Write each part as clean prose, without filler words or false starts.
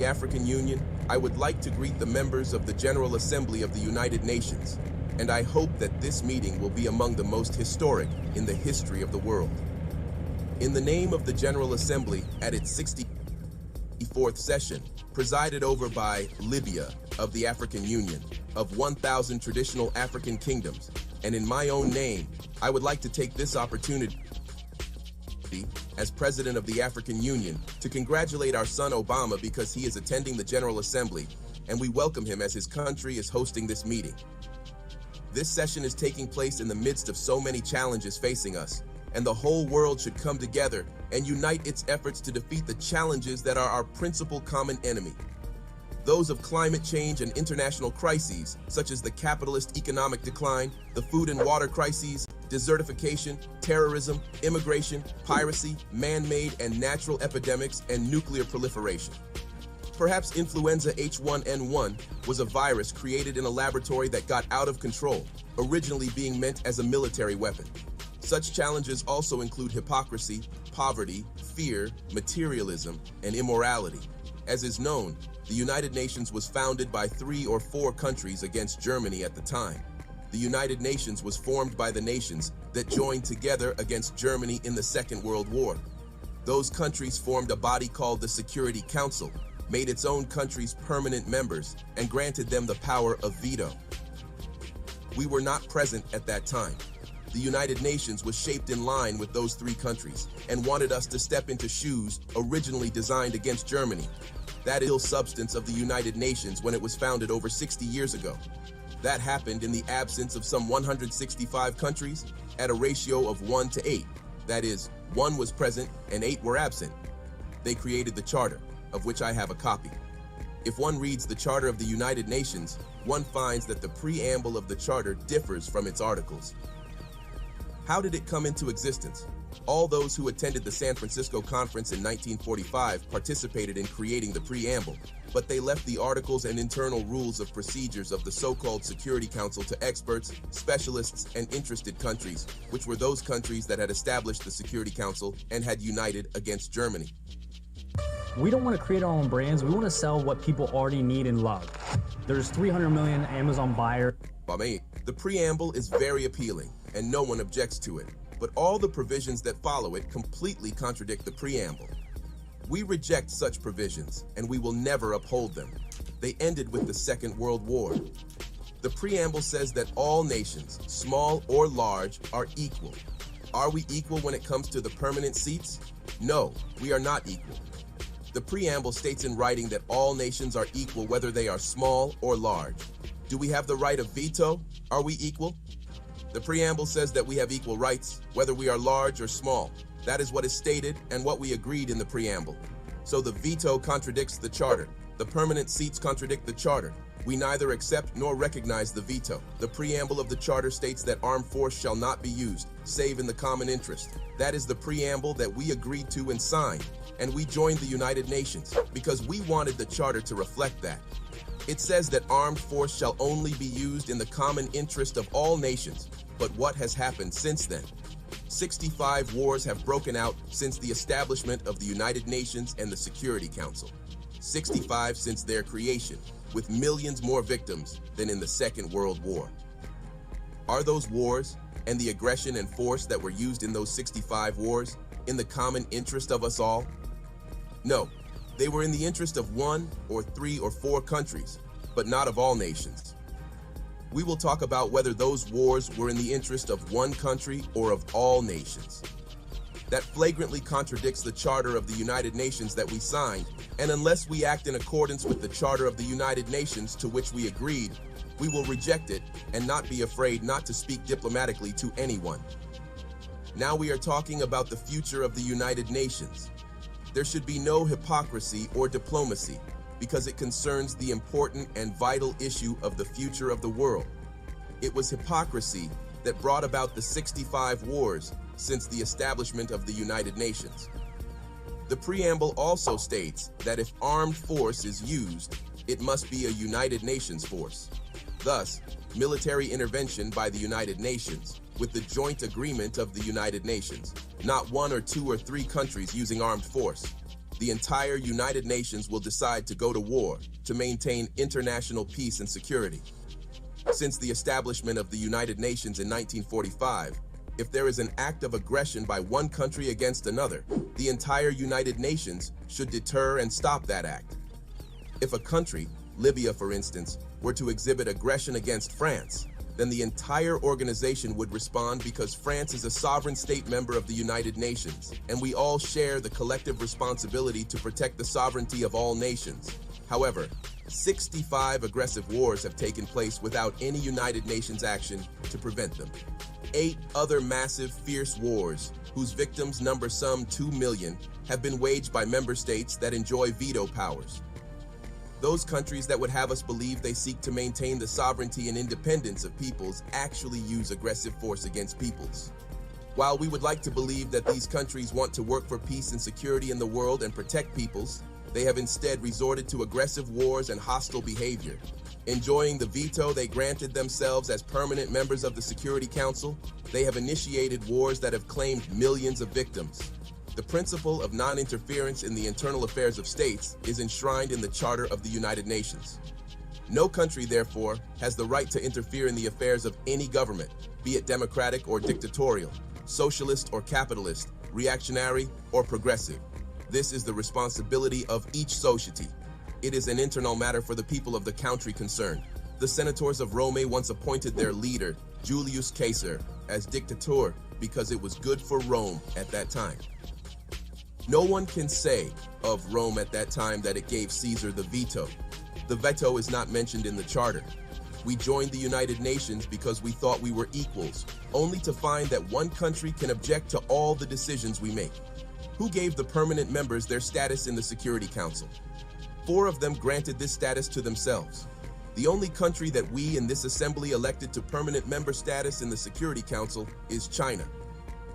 the African Union, I would like to greet the members of the General Assembly of the United Nations, and I hope that this meeting will be among the most historic in the history of the world. In the name of the General Assembly at its 64th session, presided over by Libya of the African Union, of 1,000 traditional African kingdoms, and in my own name, I would like to take this opportunity as President of the African Union to congratulate our son Obama because he is attending the General Assembly, and we welcome him as his country is hosting this meeting. This session is taking place in the midst of so many challenges facing us, and the whole world should come together and unite its efforts to defeat the challenges that are our principal common enemy. Those of climate change and international crises, such as the capitalist economic decline, the food and water crises, desertification, terrorism, immigration, piracy, man-made and natural epidemics, and nuclear proliferation. Perhaps influenza H1N1 was a virus created in a laboratory that got out of control, originally being meant as a military weapon. Such challenges also include hypocrisy, poverty, fear, materialism, and immorality. As is known, the United Nations was founded by 3 or 4 countries against Germany at the time. The United Nations was formed by the nations that joined together against Germany in the Second World War. Those countries formed a body called the Security Council, made its own countries permanent members, and granted them the power of veto. We were not present at that time. The United Nations was shaped in line with those 3 countries and wanted us to step into shoes originally designed against Germany. That is the substance of the United Nations when it was founded over 60 years ago. That happened in the absence of some 165 countries at a ratio of 1 to 8. That is, 1 was present and 8 were absent. They created the Charter, of which I have a copy. If one reads the Charter of the United Nations, one finds that the preamble of the Charter differs from its articles. How did it come into existence? All those who attended the San Francisco Conference in 1945 participated in creating the preamble, but they left the articles and internal rules of procedures of the so-called Security Council to experts, specialists, and interested countries, which were those countries that had established the Security Council and had united against Germany. We don't want to create our own brands. We want to sell what people already need and love. There's 300 million Amazon buyers. The preamble is very appealing, and no one objects to it, but all the provisions that follow it completely contradict the preamble. We reject such provisions, and we will never uphold them. They ended with the Second World War. The preamble says that all nations, small or large, are equal. Are we equal when it comes to the permanent seats? No, we are not equal. The preamble states in writing that all nations are equal whether they are small or large. Do we have the right of veto? Are we equal? The preamble says that we have equal rights, whether we are large or small. That is what is stated and what we agreed in the preamble. So the veto contradicts the Charter. The permanent seats contradict the Charter. We neither accept nor recognize the veto. The preamble of the Charter states that armed force shall not be used, save in the common interest. That is the preamble that we agreed to and signed, and we joined the United Nations because we wanted the Charter to reflect that. It says that armed force shall only be used in the common interest of all nations. But what has happened since then? 65 wars have broken out since the establishment of the United Nations and the Security Council. 65 since their creation, with millions more victims than in the Second World War. Are those wars and the aggression and force that were used in those 65 wars in the common interest of us all? No, they were in the interest of 1 or 3 or 4 countries, but not of all nations. We will talk about whether those wars were in the interest of 1 country or of all nations. That flagrantly contradicts the Charter of the United Nations that we signed, and unless we act in accordance with the Charter of the United Nations to which we agreed, we will reject it and not be afraid not to speak diplomatically to anyone. Now we are talking about the future of the United Nations. There should be no hypocrisy or diplomacy, because it concerns the important and vital issue of the future of the world. It was hypocrisy that brought about the 65 wars since the establishment of the United Nations. The preamble also states that if armed force is used, it must be a United Nations force. Thus, military intervention by the United Nations, with the joint agreement of the United Nations, not 1 or 2 or 3 countries using armed force. the entire United Nations will decide to go to war to maintain international peace and security. Since the establishment of the United Nations in 1945, if there is an act of aggression by one country against another, the entire United Nations should deter and stop that act. If a country, Libya for instance, were to exhibit aggression against France, then the entire organization would respond because France is a sovereign state member of the United Nations, and we all share the collective responsibility to protect the sovereignty of all nations. However, 65 aggressive wars have taken place without any United Nations action to prevent them. 8 other massive, fierce wars, whose victims number some 2 million, have been waged by member states that enjoy veto powers. Those countries that would have us believe they seek to maintain the sovereignty and independence of peoples actually use aggressive force against peoples. While we would like to believe that these countries want to work for peace and security in the world and protect peoples, they have instead resorted to aggressive wars and hostile behavior. Enjoying the veto they granted themselves as permanent members of the Security Council, they have initiated wars that have claimed millions of victims. The principle of non-interference in the internal affairs of states is enshrined in the Charter of the United Nations. No country, therefore, has the right to interfere in the affairs of any government, be it democratic or dictatorial, socialist or capitalist, reactionary or progressive. This is the responsibility of each society. It is an internal matter for the people of the country concerned. The senators of Rome once appointed their leader, Julius Caesar, as dictator because it was good for Rome at that time. No one can say of Rome at that time that it gave Caesar the veto. The veto is not mentioned in the charter. We joined the United Nations because we thought we were equals, only to find that one country can object to all the decisions we make. Who gave the permanent members their status in the Security Council? 4 of them granted this status to themselves. The only country that we in this assembly elected to permanent member status in the Security Council is China.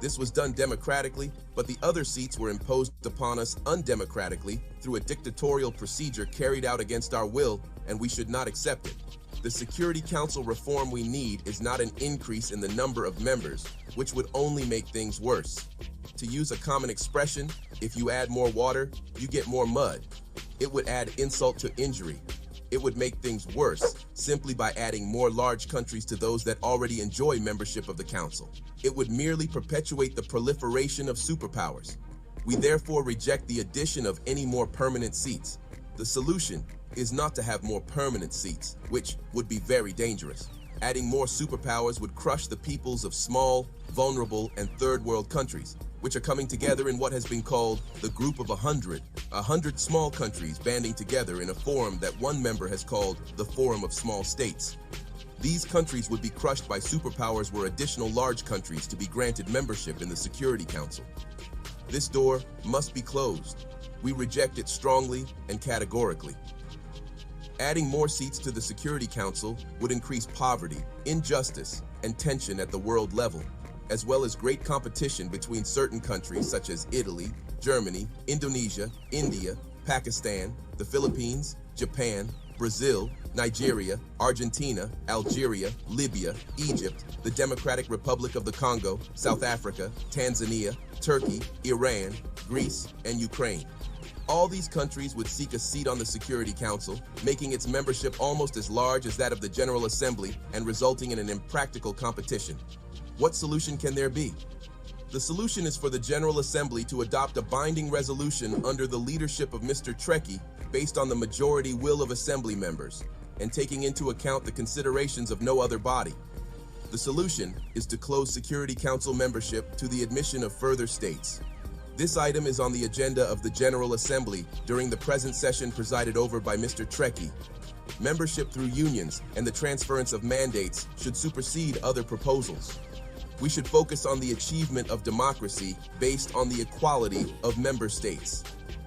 This was done democratically, but the other seats were imposed upon us undemocratically through a dictatorial procedure carried out against our will, and we should not accept it. The Security Council reform we need is not an increase in the number of members, which would only make things worse. To use a common expression, if you add more water, you get more mud. It would add insult to injury. It would make things worse simply by adding more large countries to those that already enjoy membership of the Council. It would merely perpetuate the proliferation of superpowers. We therefore reject the addition of any more permanent seats. The solution is not to have more permanent seats, which would be very dangerous. Adding more superpowers would crush the peoples of small, vulnerable, and third world countries, which are coming together in what has been called the Group of 100 small countries banding together in a forum that one member has called the Forum of Small States. These countries would be crushed by superpowers were additional large countries to be granted membership in the Security Council. This door must be closed. We reject it strongly and categorically. Adding more seats to the Security Council would increase poverty, injustice, and tension at the world level, as well as great competition between certain countries such as Italy, Germany, Indonesia, India, Pakistan, the Philippines, Japan, Brazil, Nigeria, Argentina, Algeria, Libya, Egypt, the Democratic Republic of the Congo, South Africa, Tanzania, Turkey, Iran, Greece, and Ukraine. All these countries would seek a seat on the Security Council, making its membership almost as large as that of the General Assembly and resulting in an impractical competition. What solution can there be? The solution is for the General Assembly to adopt a binding resolution under the leadership of Mr. Trekkie based on the majority will of Assembly members and taking into account the considerations of no other body. The solution is to close Security Council membership to the admission of further states. This item is on the agenda of the General Assembly during the present session presided over by Mr. Trekkie. Membership through unions and the transference of mandates should supersede other proposals. We should focus on the achievement of democracy based on the equality of member states.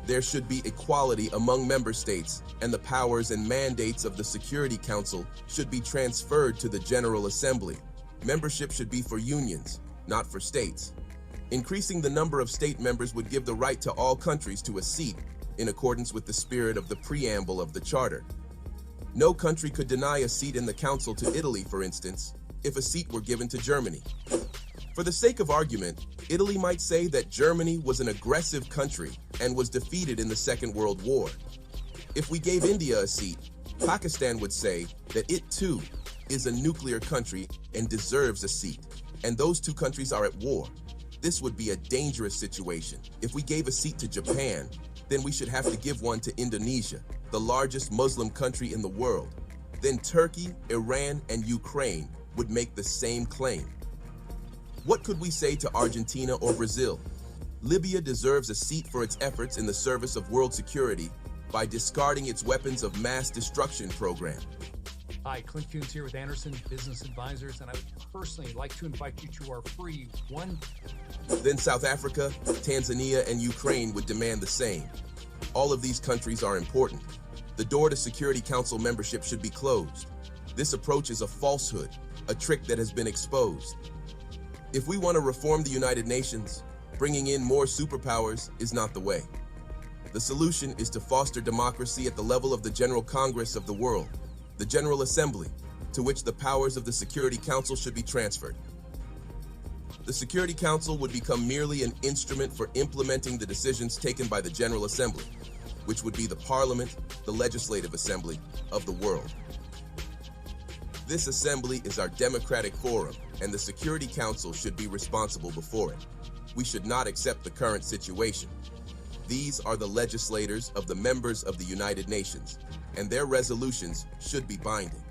There should be equality among member states, and the powers and mandates of the Security Council should be transferred to the General Assembly. Membership should be for unions, not for states. Increasing the number of state members would give the right to all countries to a seat, in accordance with the spirit of the preamble of the Charter. No country could deny a seat in the Council to Italy, for instance, if a seat were given to Germany. For the sake of argument, Italy might say that Germany was an aggressive country and was defeated in the Second World War. If we gave India a seat, Pakistan would say that it too is a nuclear country and deserves a seat, and those two countries are at war. This would be a dangerous situation. If we gave a seat to Japan, then we should have to give one to Indonesia, the largest Muslim country in the world. Then Turkey, Iran, and Ukraine would make the same claim. What could we say to Argentina or Brazil? Libya deserves a seat for its efforts in the service of world security by discarding its weapons of mass destruction program. Hi, Clint Coons here with Anderson Business Advisors, and I would personally like to invite you to our free one. Then South Africa, Tanzania, and Ukraine would demand the same. All of these countries are important. The door to Security Council membership should be closed. This approach is a falsehood, a trick that has been exposed. If we want to reform the United Nations, bringing in more superpowers is not the way. The solution is to foster democracy at the level of the General Congress of the world, the General Assembly, to which the powers of the Security Council should be transferred. The Security Council would become merely an instrument for implementing the decisions taken by the General Assembly, which would be the Parliament, the Legislative Assembly of the world. This assembly is our democratic forum, and the Security Council should be responsible before it. We should not accept the current situation. These are the legislators of the members of the United Nations, and their resolutions should be binding.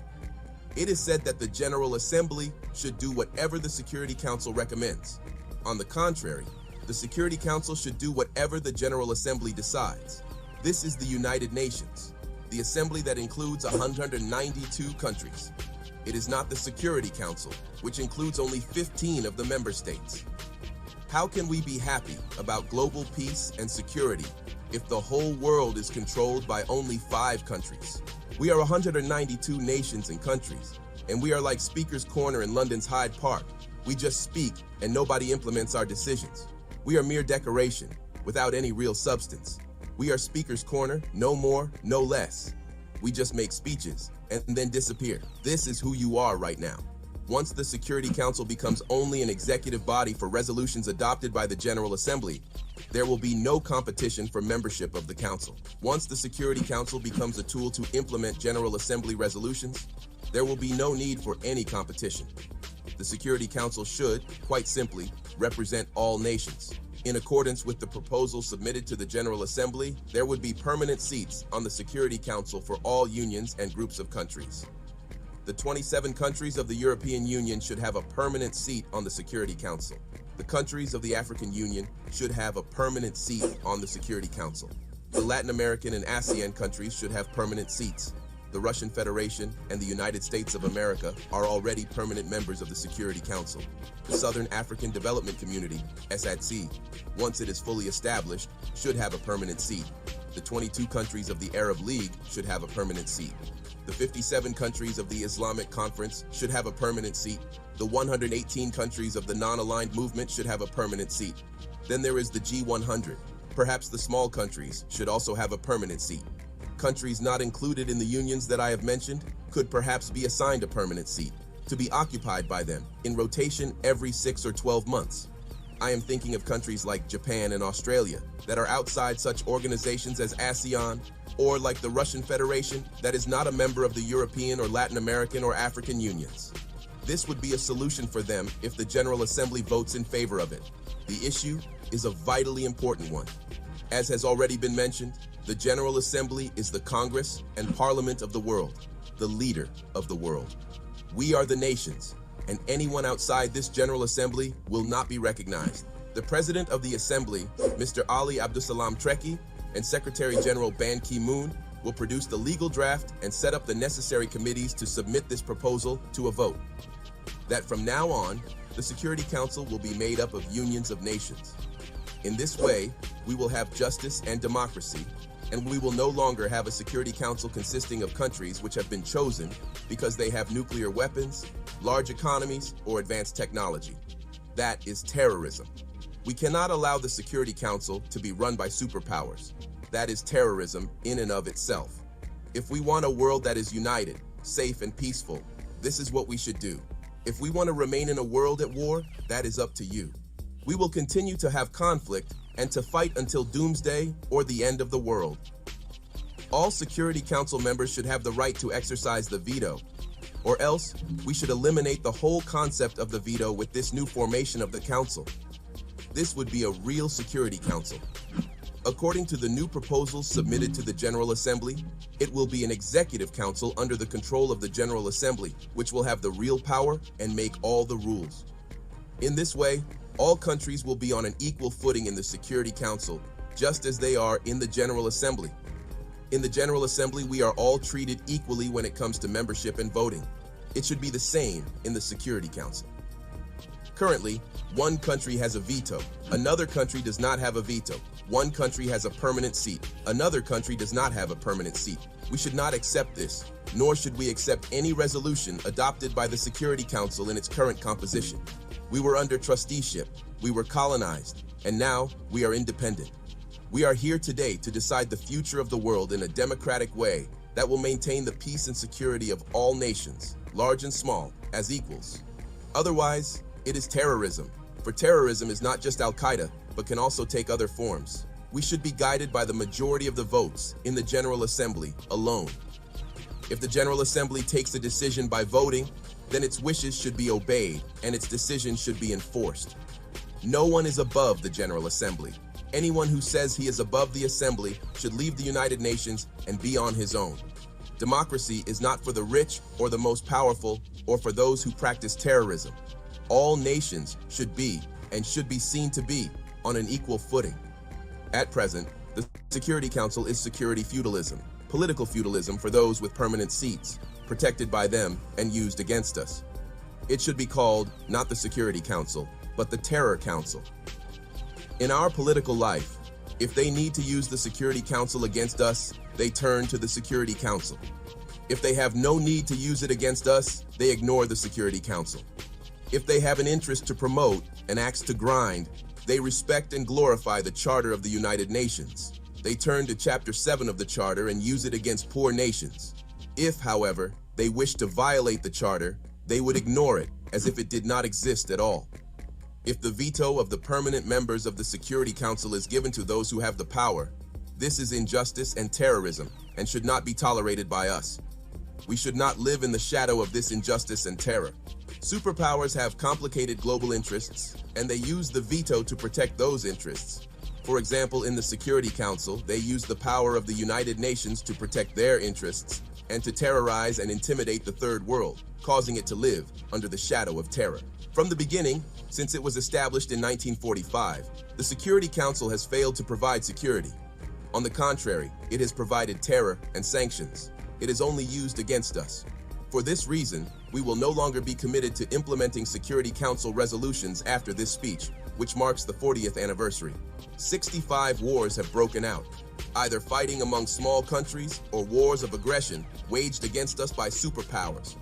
It is said that the General Assembly should do whatever the Security Council recommends. On the contrary, the Security Council should do whatever the General Assembly decides. This is the United Nations, the assembly that includes 192 countries. It is not the Security Council, which includes only 15 of the member states. How can we be happy about global peace and security if the whole world is controlled by only 5 countries? We are 192 nations and countries, and we are like Speaker's Corner in London's Hyde Park. We just speak and nobody implements our decisions. We are mere decoration, without any real substance. We are Speaker's Corner, no more, no less. We just make speeches and then disappear. This is who you are right now. Once the Security Council becomes only an executive body for resolutions adopted by the General Assembly, there will be no competition for membership of the Council. Once the Security Council becomes a tool to implement General Assembly resolutions, there will be no need for any competition. The Security Council should, quite simply, represent all nations. In accordance with the proposal submitted to the General Assembly, there would be permanent seats on the Security Council for all unions and groups of countries. The 27 countries of the European Union should have a permanent seat on the Security Council. The countries of the African Union should have a permanent seat on the Security Council. The Latin American and ASEAN countries should have permanent seats. The Russian Federation and the United States of America are already permanent members of the Security Council. The Southern African Development Community, SADC, once it is fully established, should have a permanent seat. The 22 countries of the Arab League should have a permanent seat. The 57 countries of the Islamic Conference should have a permanent seat. The 118 countries of the non-aligned movement should have a permanent seat. Then there is the G100. Perhaps the small countries should also have a permanent seat. Countries not included in the unions that I have mentioned could perhaps be assigned a permanent seat, to be occupied by them in rotation every 6 or 12 months. I am thinking of countries like Japan and Australia that are outside such organizations as ASEAN, or like the Russian Federation that is not a member of the European or Latin American or African unions. This would be a solution for them if the General Assembly votes in favor of it. The issue is a vitally important one. As has already been mentioned, the General Assembly is the Congress and Parliament of the world, the leader of the world. We are the nations, and anyone outside this General Assembly will not be recognized. The President of the Assembly, Mr. Ali Abdusalam Treki, and Secretary General Ban Ki-moon will produce the legal draft and set up the necessary committees to submit this proposal to a vote. That from now on, the Security Council will be made up of unions of nations. In this way, we will have justice and democracy, and we will no longer have a Security Council consisting of countries which have been chosen because they have nuclear weapons, large economies, or advanced technology. That is terrorism. We cannot allow the Security Council to be run by superpowers. That is terrorism in and of itself. If we want a world that is united, safe, and peaceful, this is what we should do. If we want to remain in a world at war, that is up to you. We will continue to have conflict and to fight until doomsday or the end of the world. All Security Council members should have the right to exercise the veto, or else we should eliminate the whole concept of the veto with this new formation of the Council. This would be a real Security Council. According to the new proposals submitted to the General Assembly, it will be an executive council under the control of the General Assembly, which will have the real power and make all the rules. In this way, all countries will be on an equal footing in the Security Council, just as they are in the General Assembly. In the General Assembly, we are all treated equally when it comes to membership and voting. It should be the same in the Security Council. Currently, one country has a veto, another country does not have a veto. One country has a permanent seat, another country does not have a permanent seat. We should not accept this, nor should we accept any resolution adopted by the Security Council in its current composition. We were under trusteeship, we were colonized, and now we are independent. We are here today to decide the future of the world in a democratic way that will maintain the peace and security of all nations, large and small, as equals. Otherwise, it is terrorism, for terrorism is not just Al-Qaeda, but can also take other forms. We should be guided by the majority of the votes in the General Assembly alone. If the General Assembly takes a decision by voting, then its wishes should be obeyed and its decision should be enforced. No one is above the General Assembly. Anyone who says he is above the Assembly should leave the United Nations and be on his own. Democracy is not for the rich or the most powerful or for those who practice terrorism. All nations should be and should be seen to be on an equal footing. At present, the Security Council is security feudalism, political feudalism for those with permanent seats, protected by them and used against us. It should be called not the Security Council, but the Terror Council. In our political life, if they need to use the Security Council against us, they turn to the Security Council. If they have no need to use it against us, they ignore the Security Council. If they have an interest to promote, an axe to grind, they respect and glorify the Charter of the United Nations. They turn to Chapter 7 of the Charter and use it against poor nations. If, however, they wish to violate the Charter, they would ignore it as if it did not exist at all. If the veto of the permanent members of the Security Council is given to those who have the power, this is injustice and terrorism and should not be tolerated by us. We should not live in the shadow of this injustice and terror. Superpowers have complicated global interests, and they use the veto to protect those interests. For example, in the Security Council, they use the power of the United Nations to protect their interests and to terrorize and intimidate the Third World, causing it to live under the shadow of terror. From the beginning, since it was established in 1945, the Security Council has failed to provide security. On the contrary, it has provided terror and sanctions. It is only used against us. For this reason, we will no longer be committed to implementing Security Council resolutions after this speech, which marks the 40th anniversary. 65 wars have broken out, either fighting among small countries or wars of aggression waged against us by superpowers.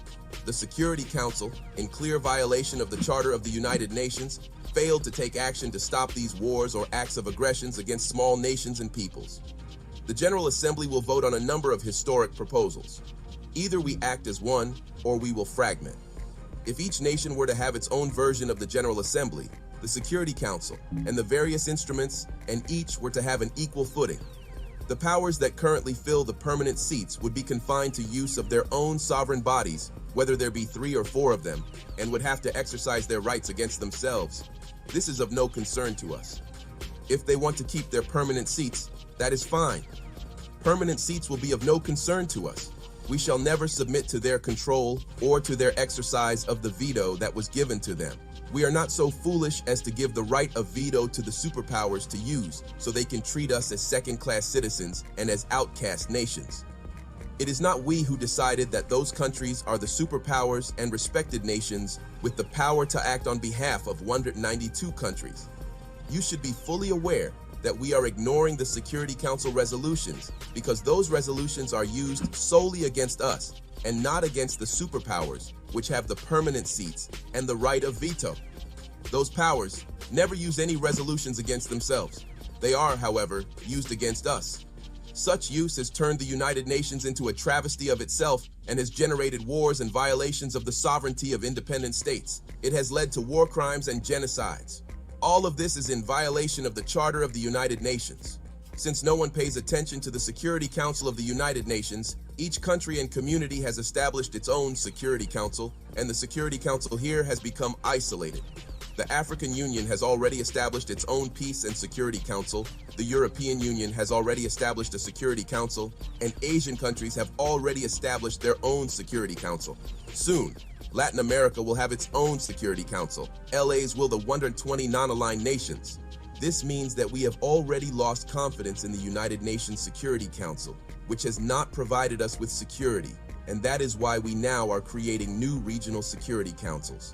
The Security Council, in clear violation of the Charter of the United Nations, failed to take action to stop these wars or acts of aggressions against small nations and peoples. The General Assembly will vote on a number of historic proposals. Either we act as one, or we will fragment. If each nation were to have its own version of the General Assembly, the Security Council, and the various instruments, and each were to have an equal footing, the powers that currently fill the permanent seats would be confined to use of their own sovereign bodies, whether there be 3 or 4 of them, and would have to exercise their rights against themselves. This is of no concern to us. If they want to keep their permanent seats, that is fine. Permanent seats will be of no concern to us. We shall never submit to their control or to their exercise of the veto that was given to them. We are not so foolish as to give the right of veto to the superpowers to use so they can treat us as second-class citizens and as outcast nations. It is not we who decided that those countries are the superpowers and respected nations with the power to act on behalf of 192 countries. You should be fully aware that we are ignoring the Security Council resolutions because those resolutions are used solely against us and not against the superpowers, which have the permanent seats and the right of veto. Those powers never use any resolutions against themselves. They are, however, used against us. Such use has turned the United Nations into a travesty of itself and has generated wars and violations of the sovereignty of independent states. It has led to war crimes and genocides. All of this is in violation of the Charter of the United Nations. Since no one pays attention to the Security Council of the United Nations, each country and community has established its own Security Council, and the Security Council here has become isolated. The African Union has already established its own Peace and Security Council, the European Union has already established a Security Council, and Asian countries have already established their own Security Council. Soon, Latin America will have its own Security Council. LA's will the 120 non-aligned nations. This means that we have already lost confidence in the United Nations Security Council, which has not provided us with security, and that is why we now are creating new regional security councils.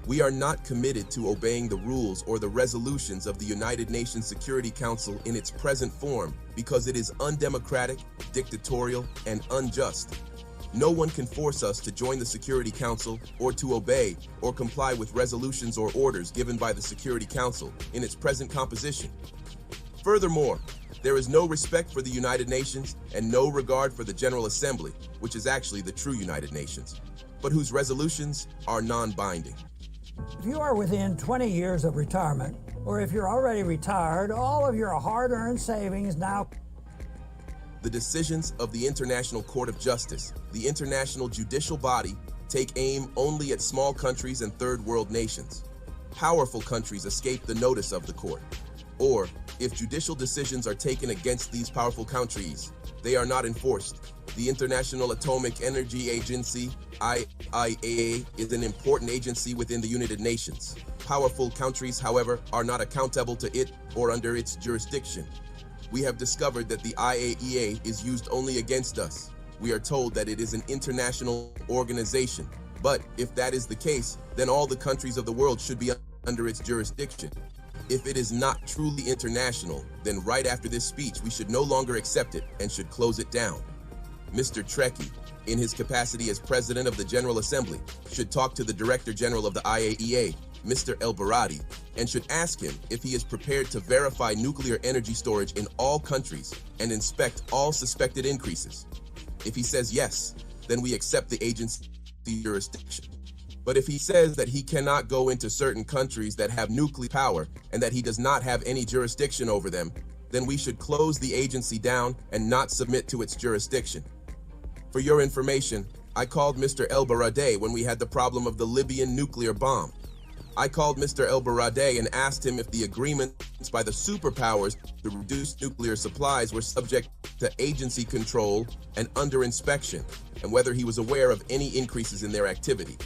We are not committed to obeying the rules or the resolutions of the United Nations Security Council in its present form because it is undemocratic, dictatorial, and unjust. No one can force us to join the Security Council or to obey or comply with resolutions or orders given by the Security Council in its present composition. Furthermore, there is no respect for the United Nations and no regard for the General Assembly, which is actually the true United Nations, but whose resolutions are non-binding. If you are within 20 years of retirement, or if you're already retired, all of your hard-earned savings now. The decisions of the International Court of Justice, the international judicial body, take aim only at small countries and third world nations. Powerful countries escape the notice of the court. Or, if judicial decisions are taken against these powerful countries, they are not enforced. The International Atomic Energy Agency, IAEA, is an important agency within the United Nations. Powerful countries, however, are not accountable to it or under its jurisdiction. We have discovered that the IAEA is used only against us. We are told that it is an international organization. But if that is the case, then all the countries of the world should be under its jurisdiction. If it is not truly international, then right after this speech, we should no longer accept it and should close it down. Mr. Trekkie, in his capacity as President of the General Assembly, should talk to the Director General of the IAEA, Mr. El Baradi, and should ask him if he is prepared to verify nuclear energy storage in all countries and inspect all suspected increases. If he says yes, then we accept the agency's jurisdiction. But if he says that he cannot go into certain countries that have nuclear power and that he does not have any jurisdiction over them, then we should close the agency down and not submit to its jurisdiction. For your information, I called Mr. El Baradi when we had the problem of the Libyan nuclear bomb. I called Mr. El Baradi and asked him if the agreements by the superpowers to reduce nuclear supplies were subject to agency control and under inspection, and whether he was aware of any increases in their activity.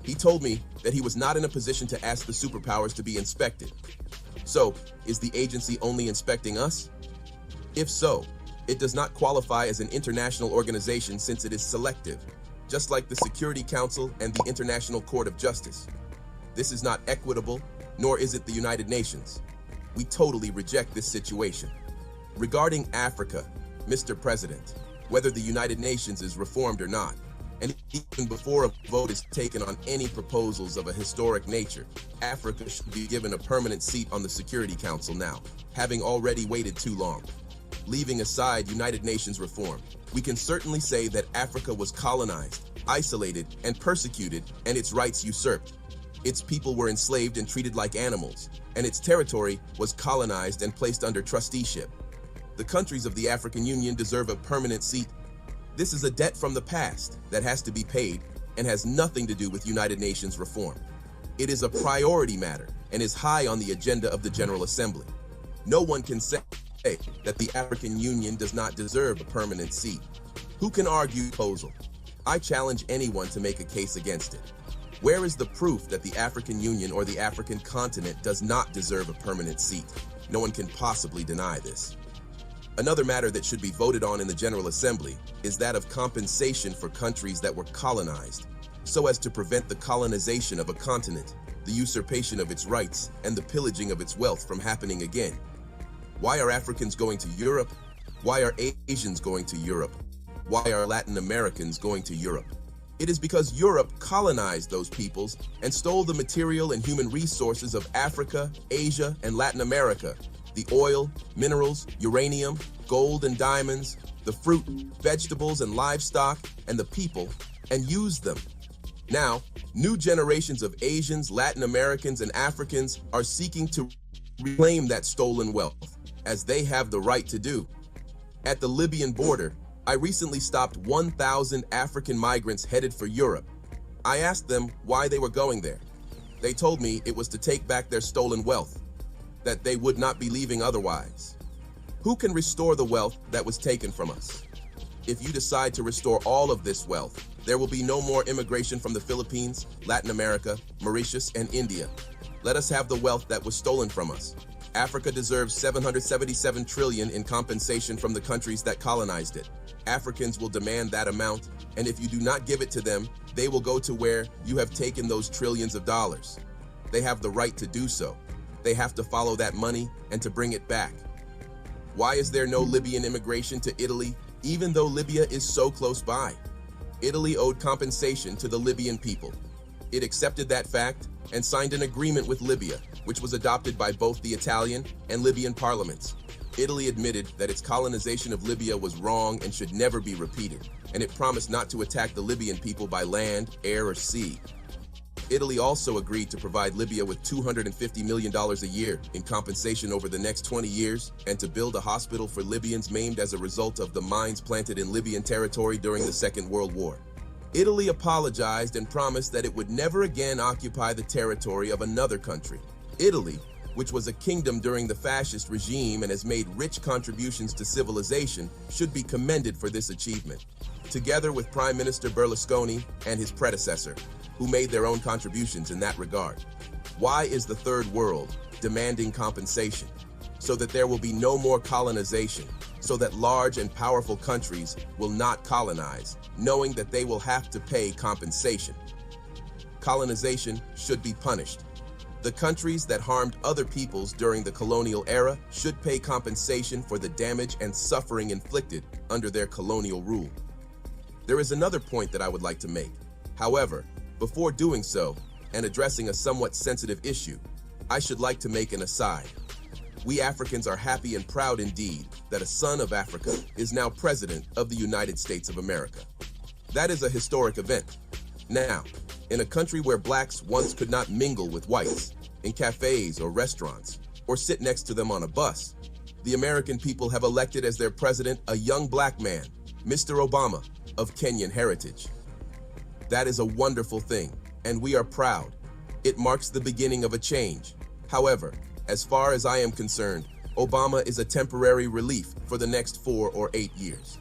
He told me that he was not in a position to ask the superpowers to be inspected. So, is the agency only inspecting us? If so, it does not qualify as an international organization since it is selective, just like the Security Council and the International Court of Justice. This is not equitable, nor is it the United Nations. We totally reject this situation. Regarding Africa, Mr. President, whether the United Nations is reformed or not, and even before a vote is taken on any proposals of a historic nature, Africa should be given a permanent seat on the Security Council now, having already waited too long. Leaving aside United Nations reform, we can certainly say that Africa was colonized, isolated, and persecuted, and its rights usurped. Its people were enslaved and treated like animals, and its territory was colonized and placed under trusteeship. The countries of the African Union deserve a permanent seat. This is a debt from the past that has to be paid and has nothing to do with United Nations reform. It is a priority matter and is high on the agenda of the General Assembly. No one can say that the African Union does not deserve a permanent seat. Who can argue the proposal? I challenge anyone to make a case against it. Where is the proof that the African Union or the African continent does not deserve a permanent seat? No one can possibly deny this. Another matter that should be voted on in the General Assembly is that of compensation for countries that were colonized, so as to prevent the colonization of a continent, the usurpation of its rights, and the pillaging of its wealth from happening again. Why are Africans going to Europe? Why are Asians going to Europe? Why are Latin Americans going to Europe? It is because Europe colonized those peoples and stole the material and human resources of Africa, Asia, and Latin America. The oil, minerals, uranium, gold and diamonds, the fruit, vegetables and livestock, and the people, and used them. Now, new generations of Asians, Latin Americans, and Africans are seeking to reclaim that stolen wealth, as they have the right to do. At the Libyan border, I recently stopped 1,000 African migrants headed for Europe. I asked them why they were going there. They told me it was to take back their stolen wealth, that they would not be leaving otherwise. Who can restore the wealth that was taken from us? If you decide to restore all of this wealth, there will be no more immigration from the Philippines, Latin America, Mauritius, and India. Let us have the wealth that was stolen from us. Africa deserves 777 trillion in compensation from the countries that colonized it. Africans will demand that amount, and if you do not give it to them, they will go to where you have taken those trillions of dollars. They have the right to do so. They have to follow that money and to bring it back. Why is there no Libyan immigration to Italy, even though Libya is so close by? Italy owed compensation to the Libyan people. It accepted that fact and signed an agreement with Libya, which was adopted by both the Italian and Libyan parliaments. Italy admitted that its colonization of Libya was wrong and should never be repeated, and it promised not to attack the Libyan people by land, air, or sea. Italy also agreed to provide Libya with $250 million a year in compensation over the next 20 years and to build a hospital for Libyans maimed as a result of the mines planted in Libyan territory during the Second World War. Italy apologized and promised that it would never again occupy the territory of another country. Italy, which was a kingdom during the fascist regime and has made rich contributions to civilization, should be commended for this achievement, together with Prime Minister Berlusconi and his predecessor, who made their own contributions in that regard. Why is the Third World demanding compensation? So that there will be no more colonization, so that large and powerful countries will not colonize, knowing that they will have to pay compensation. Colonization should be punished. The countries that harmed other peoples during the colonial era should pay compensation for the damage and suffering inflicted under their colonial rule. There is another point that I would like to make. However, before doing so, and addressing a somewhat sensitive issue, I should like to make an aside. We Africans are happy and proud indeed that a son of Africa is now President of the United States of America. That is a historic event. Now, in a country where blacks once could not mingle with whites, in cafes or restaurants, or sit next to them on a bus, the American people have elected as their president a young black man, Mr. Obama, of Kenyan heritage. That is a wonderful thing, and we are proud. It marks the beginning of a change. However, as far as I am concerned, Obama is a temporary relief for the next 4 or 8 years.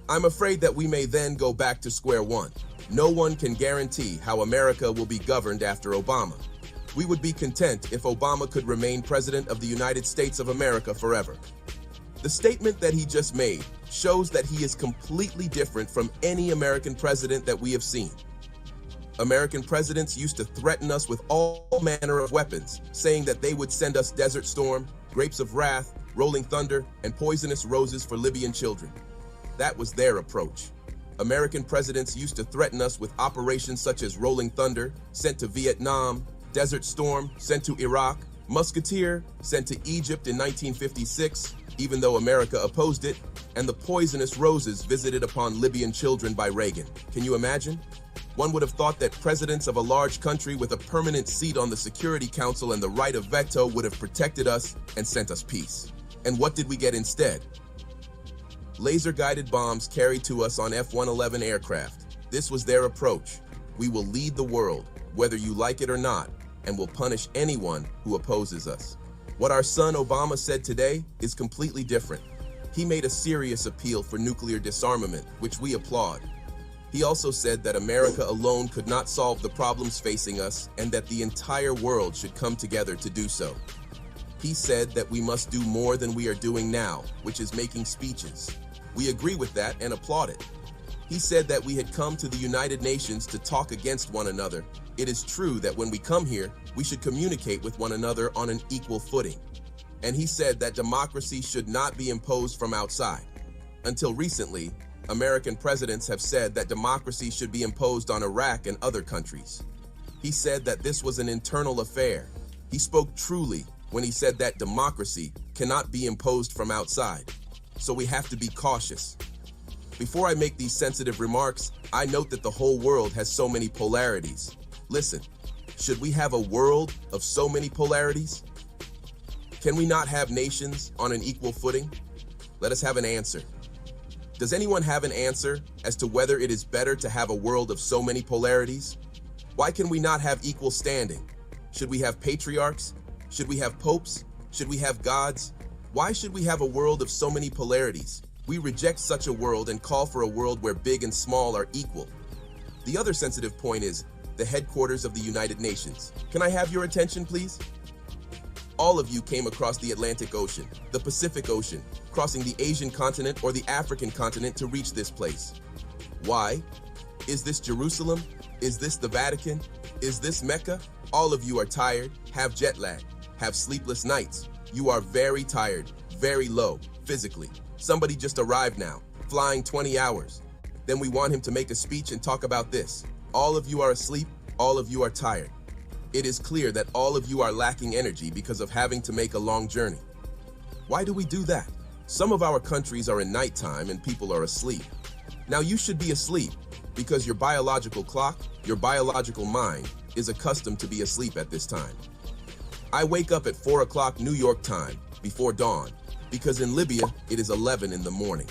I'm afraid that we may then go back to square one. No one can guarantee how America will be governed after Obama. We would be content if Obama could remain President of the United States of America forever. The statement that he just made shows that he is completely different from any American president that we have seen. American presidents used to threaten us with all manner of weapons, saying that they would send us Desert Storm, grapes of wrath, rolling thunder, and poisonous roses for Libyan children. That was their approach. American presidents used to threaten us with operations such as Rolling Thunder, sent to Vietnam, Desert Storm, sent to Iraq, Musketeer, sent to Egypt in 1956, even though America opposed it, and the poisonous roses visited upon Libyan children by Reagan. Can you imagine? One would have thought that presidents of a large country with a permanent seat on the Security Council and the right of veto would have protected us and sent us peace. And what did we get instead? Laser-guided bombs carried to us on F-111 aircraft. This was their approach. We will lead the world, whether you like it or not, and will punish anyone who opposes us. What our son Obama said today is completely different. He made a serious appeal for nuclear disarmament, which we applaud. He also said that America alone could not solve the problems facing us and that the entire world should come together to do so. He said that we must do more than we are doing now, which is making speeches. We agree with that and applaud it. He said that we had come to the United Nations to talk against one another. It is true that when we come here, we should communicate with one another on an equal footing. And he said that democracy should not be imposed from outside. Until recently, American presidents have said that democracy should be imposed on Iraq and other countries. He said that this was an internal affair. He spoke truly when he said that democracy cannot be imposed from outside. So we have to be cautious. Before I make these sensitive remarks, I note that the whole world has so many polarities. Listen, should we have a world of so many polarities? Can we not have nations on an equal footing? Let us have an answer. Does anyone have an answer as to whether it is better to have a world of so many polarities? Why can we not have equal standing? Should we have patriarchs? Should we have popes? Should we have gods? Why should we have a world of so many polarities? We reject such a world and call for a world where big and small are equal. The other sensitive point is the headquarters of the United Nations. Can I have your attention, please? All of you came across the Atlantic Ocean, the Pacific Ocean, crossing the Asian continent or the African continent to reach this place. Why? Is this Jerusalem? Is this the Vatican? Is this Mecca? All of you are tired, have jet lag, have sleepless nights. You are very tired, very low, physically. Somebody just arrived now, flying 20 hours. Then we want him to make a speech and talk about this. All of you are asleep, all of you are tired. It is clear that all of you are lacking energy because of having to make a long journey. Why do we do that? Some of our countries are in nighttime and people are asleep. Now you should be asleep because your biological clock, your biological mind, is accustomed to be asleep at this time. I wake up at 4 o'clock New York time, before dawn, because in Libya, it is 11 in the morning.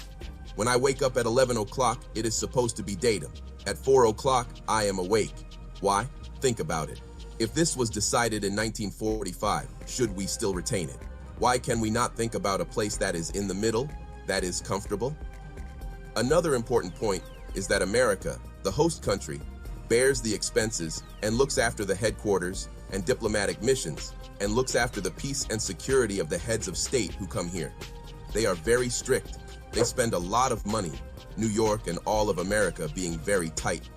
When I wake up at 11 o'clock, it is supposed to be datum. At 4 o'clock, I am awake. Why? Think about it. If this was decided in 1945, should we still retain it? Why can we not think about a place that is in the middle, that is comfortable? Another important point is that America, the host country, bears the expenses and looks after the headquarters and diplomatic missions and looks after the peace and security of the heads of state who come here. They are very strict. They spend a lot of money, New York and all of America being very tight.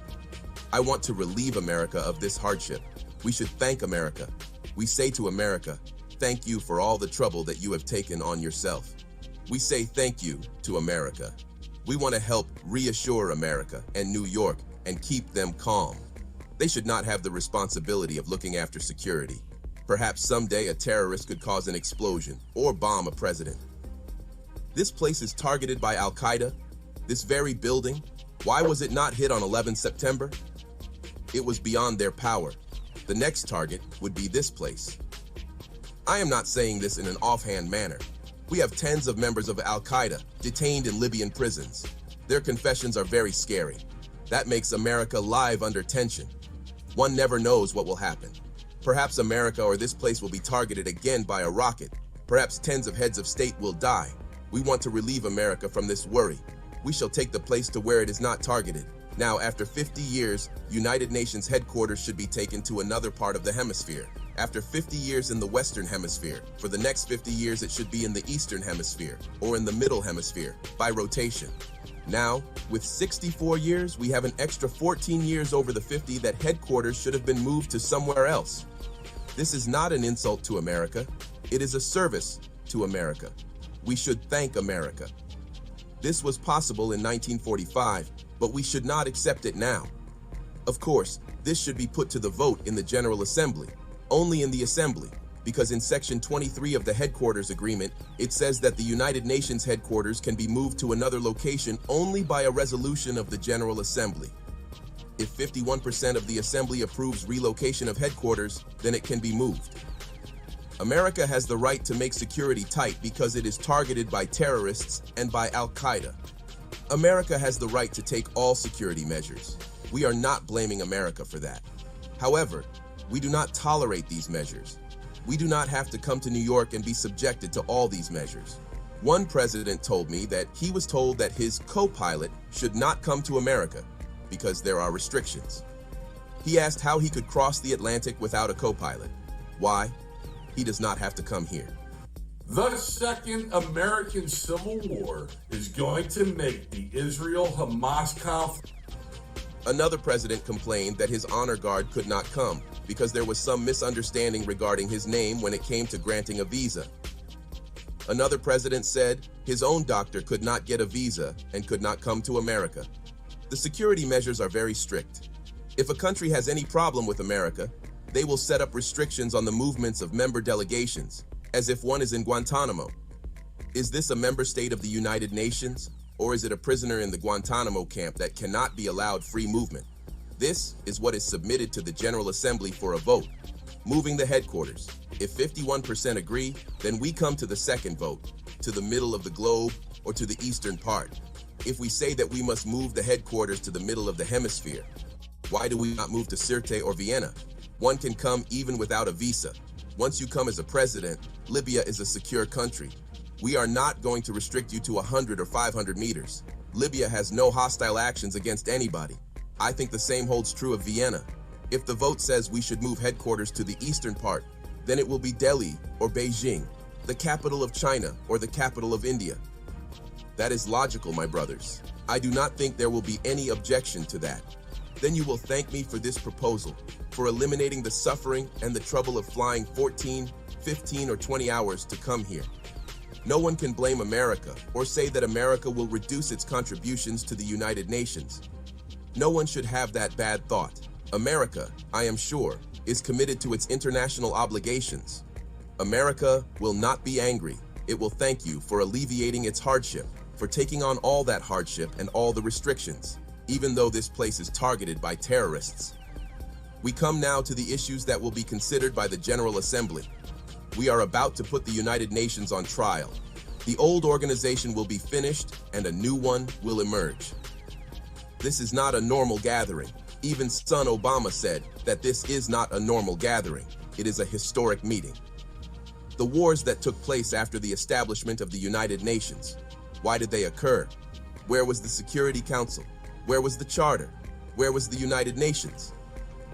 I want to relieve America of this hardship. We should thank America. We say to America, thank you for all the trouble that you have taken on yourself. We say thank you to America. We want to help reassure America and New York and keep them calm. They should not have the responsibility of looking after security. Perhaps someday a terrorist could cause an explosion or bomb a president. This place is targeted by Al-Qaeda. This very building. Why was it not hit on 11 September? It was beyond their power. The next target would be this place. I am not saying this in an offhand manner. We have tens of members of Al-Qaeda detained in Libyan prisons. Their confessions are very scary. That makes America live under tension. One never knows what will happen. Perhaps America or this place will be targeted again by a rocket. Perhaps tens of heads of state will die. We want to relieve America from this worry. We shall take the place to where it is not targeted. Now, after 50 years, United Nations headquarters should be taken to another part of the hemisphere. After 50 years in the Western Hemisphere, for the next 50 years it should be in the Eastern Hemisphere or in the Middle Hemisphere by rotation. Now, with 64 years, we have an extra 14 years over the 50 that headquarters should have been moved to somewhere else. This is not an insult to America. It is a service to America. We should thank America. This was possible in 1945, but we should not accept it now. Of course, this should be put to the vote in the General Assembly, only in the Assembly, because in Section 23 of the Headquarters Agreement, it says that the United Nations headquarters can be moved to another location only by a resolution of the General Assembly. If 51% of the Assembly approves relocation of headquarters, then it can be moved. America has the right to make security tight because it is targeted by terrorists and by Al-Qaeda. America has the right to take all security measures. We are not blaming America for that. However, we do not tolerate these measures. We do not have to come to New York and be subjected to all these measures. One president told me that he was told that his co-pilot should not come to America because there are restrictions. He asked how he could cross the Atlantic without a co-pilot. Why? He does not have to come here. The Second American Civil War is going to make the Israel-Hamas conflict. Another president complained that his honor guard could not come because there was some misunderstanding regarding his name when it came to granting a visa. Another president said his own doctor could not get a visa and could not come to America. The security measures are very strict. If a country has any problem with America, they will set up restrictions on the movements of member delegations, as if one is in Guantanamo. Is this a member state of the United Nations? Or is it a prisoner in the Guantanamo camp that cannot be allowed free movement? This is what is submitted to the General Assembly for a vote. Moving the headquarters. If 51% agree, then we come to the second vote, to the middle of the globe or to the eastern part. If we say that we must move the headquarters to the middle of the hemisphere, why do we not move to Sirte or Vienna? One can come even without a visa. Once you come as a president, Libya is a secure country. We are not going to restrict you to 100 or 500 meters. Libya has no hostile actions against anybody. I think the same holds true of Vienna. If the vote says we should move headquarters to the eastern part, then it will be Delhi or Beijing, the capital of China or the capital of India. That is logical, my brothers. I do not think there will be any objection to that. Then you will thank me for this proposal, for eliminating the suffering and the trouble of flying 14, 15, or 20 hours to come here. No one can blame America or say that America will reduce its contributions to the United Nations. No one should have that bad thought. America, I am sure, is committed to its international obligations. America will not be angry. It will thank you for alleviating its hardship, for taking on all that hardship and all the restrictions, even though this place is targeted by terrorists. We come now to the issues that will be considered by the General Assembly. We are about to put the United Nations on trial. The old organization will be finished and a new one will emerge. This is not a normal gathering. Even son Obama said that this is not a normal gathering. It is a historic meeting. The wars that took place after the establishment of the United Nations, why did they occur? Where was the Security Council? Where was the Charter? Where was the United Nations?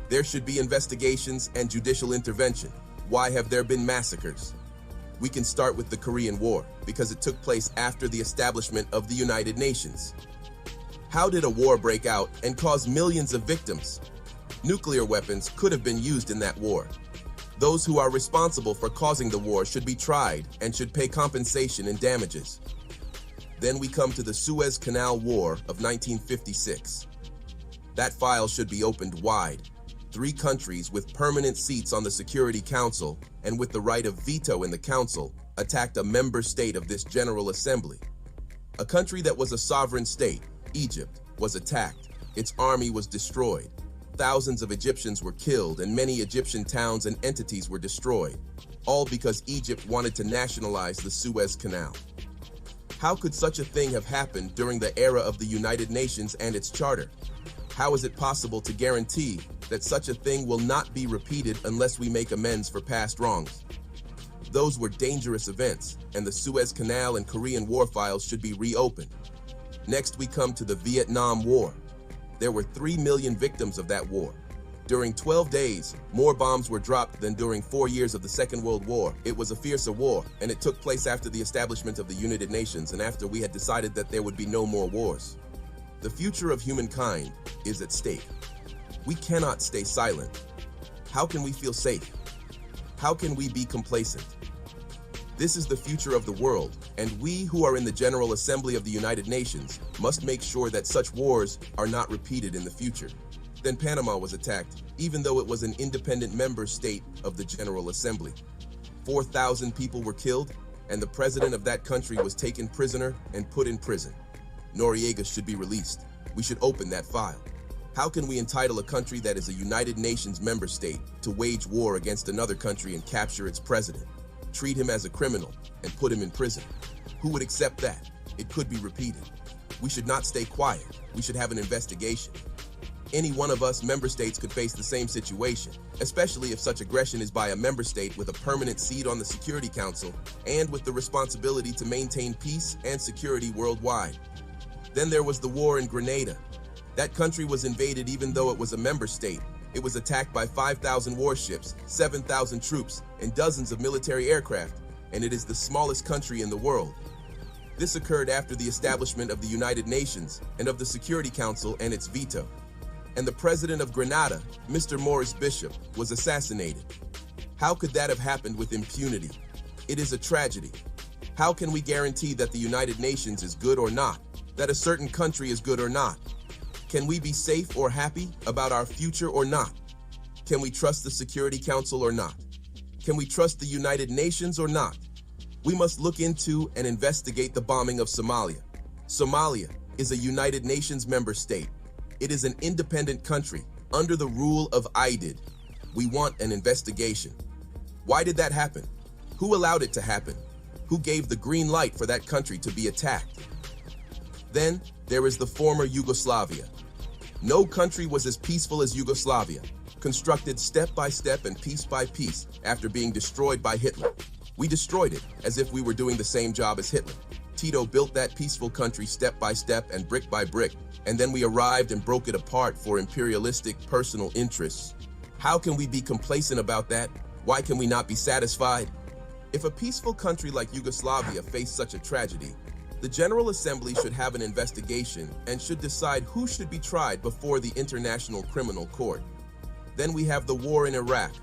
There should be investigations and judicial intervention. Why have there been massacres? We can start with the Korean War, because it took place after the establishment of the United Nations. How did a war break out and cause millions of victims? Nuclear weapons could have been used in that war. Those who are responsible for causing the war should be tried and should pay compensation and damages. Then we come to the Suez Canal War of 1956. That file should be opened wide. 3 countries with permanent seats on the Security Council and with the right of veto in the Council attacked a member state of this General Assembly. A country that was a sovereign state, Egypt, was attacked. Its army was destroyed. Thousands of Egyptians were killed and many Egyptian towns and entities were destroyed, all because Egypt wanted to nationalize the Suez Canal. How could such a thing have happened during the era of the United Nations and its charter? How is it possible to guarantee that such a thing will not be repeated unless we make amends for past wrongs? Those were dangerous events, and the Suez Canal and Korean War files should be reopened. Next, we come to the Vietnam War. There were 3 million victims of that war. During 12 days, more bombs were dropped than during 4 years of the Second World War. It was a fiercer war, and it took place after the establishment of the United Nations and after we had decided that there would be no more wars. The future of humankind is at stake. We cannot stay silent. How can we feel safe? How can we be complacent? This is the future of the world, and we who are in the General Assembly of the United Nations must make sure that such wars are not repeated in the future. Then Panama was attacked, even though it was an independent member state of the General Assembly. 4,000 people were killed, and the president of that country was taken prisoner and put in prison. Noriega should be released. We should open that file. How can we entitle a country that is a United Nations member state to wage war against another country and capture its president? Treat him as a criminal and put him in prison? Who would accept that? It could be repeated. We should not stay quiet. We should have an investigation. Any one of us member states could face the same situation, especially if such aggression is by a member state with a permanent seat on the Security Council and with the responsibility to maintain peace and security worldwide. Then there was the war in Grenada. That country was invaded even though it was a member state. It was attacked by 5,000 warships, 7,000 troops, and dozens of military aircraft, and it is the smallest country in the world. This occurred after the establishment of the United Nations and of the Security Council and its veto. And the president of Grenada, Mr. Morris Bishop, was assassinated. How could that have happened with impunity? It is a tragedy. How can we guarantee that the United Nations is good or not? That a certain country is good or not? Can we be safe or happy about our future or not? Can we trust the Security Council or not? Can we trust the United Nations or not? We must look into and investigate the bombing of Somalia. Somalia is a United Nations member state. It is an independent country under the rule of IDID. We want an investigation. Why did that happen? Who allowed it to happen? Who gave the green light for that country to be attacked? Then there is the former Yugoslavia. No country was as peaceful as Yugoslavia, constructed step by step and piece by piece after being destroyed by Hitler. We destroyed it as if we were doing the same job as Hitler. Tito built that peaceful country step by step and brick by brick, and then we arrived and broke it apart for imperialistic personal interests. How can we be complacent about that? Why can we not be satisfied? If a peaceful country like Yugoslavia faced such a tragedy, the General Assembly should have an investigation and should decide who should be tried before the International Criminal Court. Then we have the war in Iraq,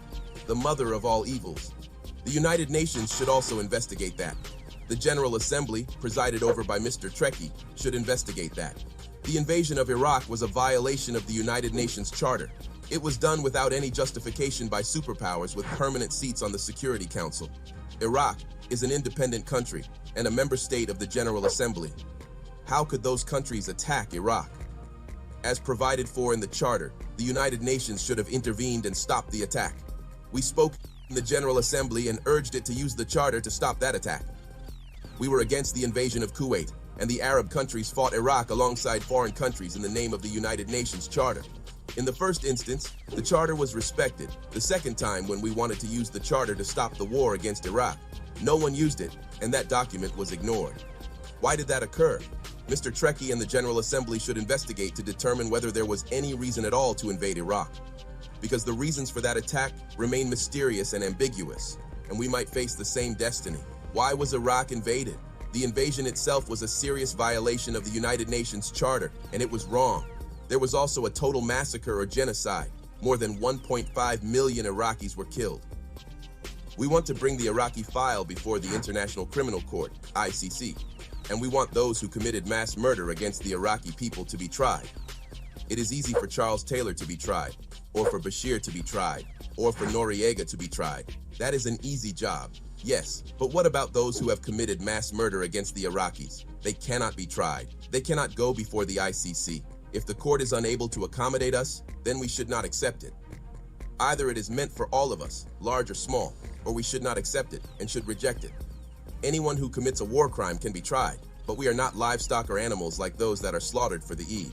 the mother of all evils. The United Nations should also investigate that. The General Assembly, presided over by Mr. Trekkie, should investigate that. The invasion of Iraq was a violation of the United Nations Charter. It was done without any justification by superpowers with permanent seats on the Security Council. Iraq is an independent country and a member state of the General Assembly. How could those countries attack Iraq? As provided for in the Charter, the United Nations should have intervened and stopped the attack. We spoke in the General Assembly and urged it to use the Charter to stop that attack. We were against the invasion of Kuwait, and the Arab countries fought Iraq alongside foreign countries in the name of the United Nations Charter. In the first instance, the Charter was respected. The second time, when we wanted to use the Charter to stop the war against Iraq, no one used it, and that document was ignored. Why did that occur? Mr. Trekkie and the General Assembly should investigate to determine whether there was any reason at all to invade Iraq, because the reasons for that attack remain mysterious and ambiguous, and we might face the same destiny. Why was Iraq invaded? The invasion itself was a serious violation of the United Nations Charter, and it was wrong. There was also a total massacre or genocide. More than 1.5 million Iraqis were killed. We want to bring the Iraqi file before the International Criminal Court, ICC, and we want those who committed mass murder against the Iraqi people to be tried. It is easy for Charles Taylor to be tried, or for Bashir to be tried, or for Noriega to be tried. That is an easy job. Yes, but what about those who have committed mass murder against the Iraqis? They cannot be tried. They cannot go before the ICC. If the court is unable to accommodate us, then we should not accept it. Either it is meant for all of us, large or small, or we should not accept it and should reject it. Anyone who commits a war crime can be tried, but we are not livestock or animals like those that are slaughtered for the Eid.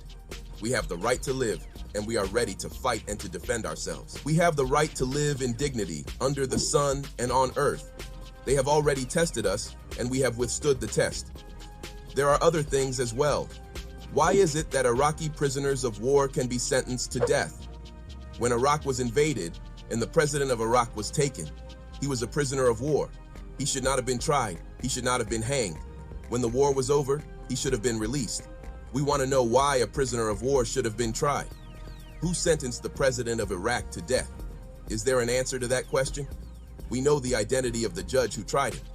We have the right to live, and we are ready to fight and to defend ourselves. We have the right to live in dignity under the sun and on earth. They have already tested us, and we have withstood the test. There are other things as well. Why is it that Iraqi prisoners of war can be sentenced to death? When Iraq was invaded and the president of Iraq was taken, he was a prisoner of war. He should not have been tried. He should not have been hanged. When the war was over, he should have been released. We want to know why a prisoner of war should have been tried. Who sentenced the president of Iraq to death? Is there an answer to that question? We know the identity of the judge who tried him.